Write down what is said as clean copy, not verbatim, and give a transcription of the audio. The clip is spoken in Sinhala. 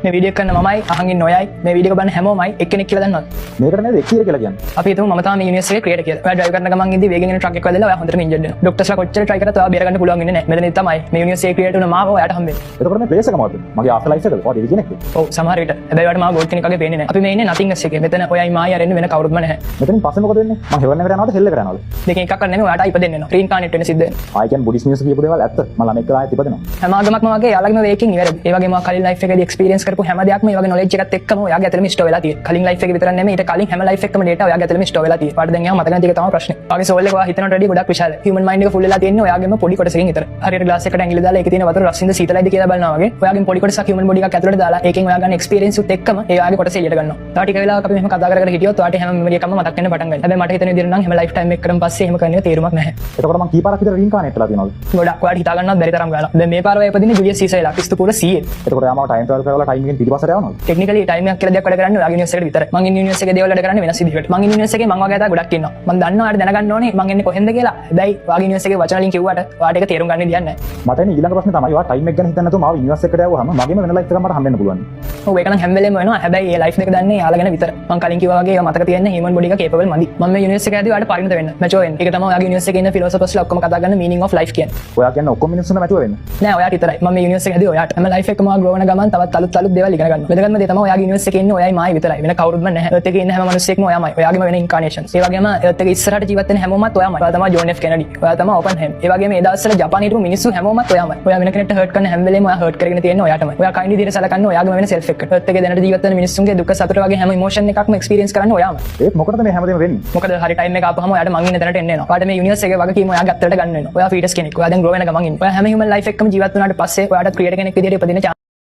මේ වීඩියෝ කරන මමයි අහන් ඉන්න ඔයයි මේ වීඩියෝ බලන හැමෝමයි එක්කෙනෙක් කියලා දන්නවද? මේකට නේද එක්කිය කියලා කියන්නේ. අපි හිතමු මම තමයි මේ යුනිවර්සිටි එකේ ක්‍රියේටර් කියලා. ඔයා ඩ්‍රයිව් කරන ගමන් ඉඳි වේගෙන් එන ට්‍රක් එකක් වැදලා ඔයා හොඳටම ඉන්ජර්ඩ් වෙනවා. ડોක්ටර්ස්ලා කොච්චර try කරත් ඔයා බේර ගන්න පුළුවන් වෙන්නේ නැහැ. මෙතන තමයි මේ යුනිවර්සිටි එකේ ක්‍රියේටර් වුණ මාව ඔයාට හම්බෙන්නේ. එතකොට මේ ප්ලේස් එක මොකද්ද? මගේ ආෆ්ටර් ලයිෆ් එකද? ඔය දෙවි කෙනෙක්ද? ඔව් සමහර විට. හැබැයි ඔයාට මාව ගෝඩ් කෙනෙක් වගේ පේන්නේ නැහැ. අපි මේ ඉන්නේ nothing එකේ. මෙතන ඔයයි මායි ආරෙන්න වෙන කවුරුත්ම නැහැ. මෙතනින් පස්සේ මොකද වෙන්නේ? මම හෙවන් එකට යනවද හෙල් එකට යනවද? දෙකෙන් එකක් කරන්නේ ඔයාට ඉපදෙන්න වෙනවා. රීන්කානේට් වෙන්න සිද්ධ වෙනවා. ආයි කියන්නේ බුද්දිස් මිනිස්සු කියපු දේවල් ඇත්ත. මම ළමෙක් කරා ආයෙත් ඉපදෙනවා. හැම ආගමක්ම වගේ යාළගේම වේකින් ඉවරයි. ඒ වගේම කලින් ලයිෆ් එකේදී එක්ස්පීරියන්ස් කරපු හැම දෙයක්ම ඒ වගේ knowledge එකත් එක්කම ඔයාගේ ඇතුළේම ස්ටෝර් වෙලා තියෙනවා. කලින් ලයිෆ් එකේ විතරක් නෙමෙයි ඊට කලින් හැම ලයිෆ් එකකම data ඔයාගේ ඇතුළේම ස්ටෝර් වෙලා තියෙනවා. පාට දැන් එහම මතක නැති එක තමයි ප්‍රශ්නේ. ඔයාගේ soul එක ඔයා හිතනට වැඩිය ගොඩක් විශාලයි. human mind එක full වෙලා තියෙන්නේ ඔයාගේම පොඩි කොටසකින් විතර. හරියට glass එකකට ඇඟිලි දාලා ඒකේ තියෙන වතුර රසින්ද සීතලයිද කියලා බලනවා වගේ ඔයාගේ පොඩි කොටසක් human body එකක් ඇතුළට දාලා ඒකෙන් ඔයා ගන්න experience උත් එක්කම ඒ ඔයාගේ කොටස එළියට ගන්නවා. තව ටික වෙලාවක අපි මෙහෙම කතා කර කර හිටියොත් ඔයාට හැම memory එකක්ම මතක් වෙන්න පටන් ගන්නවා. හැබැයි මට හිතෙන විදිහට නම් හැම life time එකකටම පස්සේ එහෙම කරන්න තේරුමක් නැහැ. එතකොට මම කීපාරක් විතර රීන්කානේට් වෙලා තියෙනවද? ගොඩක් ඔයාට හිතා ගන්නවත් බැරි තරම් ගාලා. දැන් මේ පාර ඔයා ඉපදින්නේ ජුලියස් සීසර් වෙලා ක්‍රිස්තු පූර්ව 100. එතකොට යාමව ටයිම් ට්‍රැවල් කරලා ටයිම් එකෙන් පිටිපස්සට යවනවද? ටෙක්නිකලි ටයිම් එකක් කියලා දෙයක් වැඩ කරන්නේ ඔයාගේ යුනිවර්සිටි එකට විතරයි. මම ඉන්නේ යුනිවර්සිටි එකේ දේවල් වැඩ කරන්නේ වෙනස් විදිහකට. මම ඉන්නේ යුනිවර්සිටි එකේ මම වගේ අය ගොඩක් ඉන්නවා. මම දන්නවා ඔයාලට දැනගන්න ඕනේ මම එන්නේ කොහෙන්ද කියලා. හැබැයි ඔයාගේ යුනිවර්සිටි එකේ වචන වලින් කිව්වට ඔයාට ඒක තේරුම් ගන්න දෙයක් නැහැ. මට එන්නේ ඊළඟ ප්‍රශ්නේ තමයි ඔයා ටයිම් එක ගැන හිතන්නේ නැතුව මාව යුනිවර්සිටි එකට යවුවාම මගේම වෙන ලයිෆ් එකක් මට හම්බෙන්න පුළුවන්. ඔව් ඒක නම් හැම වෙලේම වෙනවා. හැබැයි මේ ලයිෆ් එක දන්නේ යාලා ගැන විතර. මම කලින් කිව්වා වගේ ඒක මතක තියන්න human body එක capable මදි. මම මේ යුනිවර්සිටි එකේදී ඔයාලට පරිණත වෙන්න. mature වෙන්න. ඒක තමයි ඔයාගේ යුනිවර්සිටි එකේ ඉන්න philosophers ඔක්කොම කතා කරන meaning of life කියන්නේ. ඔයා කියන්නේ ඔක්කොම මිනිස්සුන්ට මැටුව වෙන්න. නෑ ඔයාට විතරයි. මම මේ යුනිවර්සිටි එකේදී ඔයාට හැම ලයිෆ් එකකම grow වෙන ගමන් තවත් අලුත් දේවල් ඉගෙන ගන්නවා. වැදගත්ම දේ තමයි ඔයාගේ යුනිවර්සිටි එකේ ඉන්නේ ඔයයි මායි විතරයි. වෙන කවුරුත්ම නැහැ. ඒත් එකේ ඉන්න හැම මිනිස්සෙක්ම ඔයාමයි. ඔයාගේම වෙන incarnations. ඒ වගේම ඒත් එකේ ඉස්සරහට ජීවත් වෙන හැමෝමත් ඔයාමයි. ඔයා තමයි ජෝන් එෆ් කෙනඩි. ඔයා තමයි ඕපන්හේම්. ඒ වගේම ඒ දවස්වල ජපානයේ හිටපු මිනිස්සු හැමෝමත් ඔයාමයි. ඔයා වෙන කෙනෙක්ට හර්ට් කරන හැම වෙලේම ඔයා හර්ට් කරගෙන තියෙන්නේ ඔයාටමයි. ඔයා කයින්ඩ් විදිහට සලකන්නේ ඔයාගේම වෙන self එකට. ඒත් එකේ දැනට ජීවත් වෙන මිනිස්සුන්ගේ දුක සතුට වගේ හැම emotion එකක්ම experience කරන්නේ ඔයාමයි. ඒත් මොකටද මේ හැමදේම වෙන්නේ? මොකද හරි ටයිම් එක ආපුවම ඔයාට මං ඉන්න තැනට එන්න වෙනවා. ඔයාට මේ යුනිවර්සිටි එකේ වගකීම ඔයාගේ අත්තට ගන්න වෙනවා. ඔයා ෆීටස් කෙනෙක්. ඔයා දැන් grow වෙන ගමන් ඉන්නේ. ඔයා හැම human life එකකම ජීවත් වුණාට පස්සේ ඔයාට creator කෙනෙක් විදිහට ඉපදින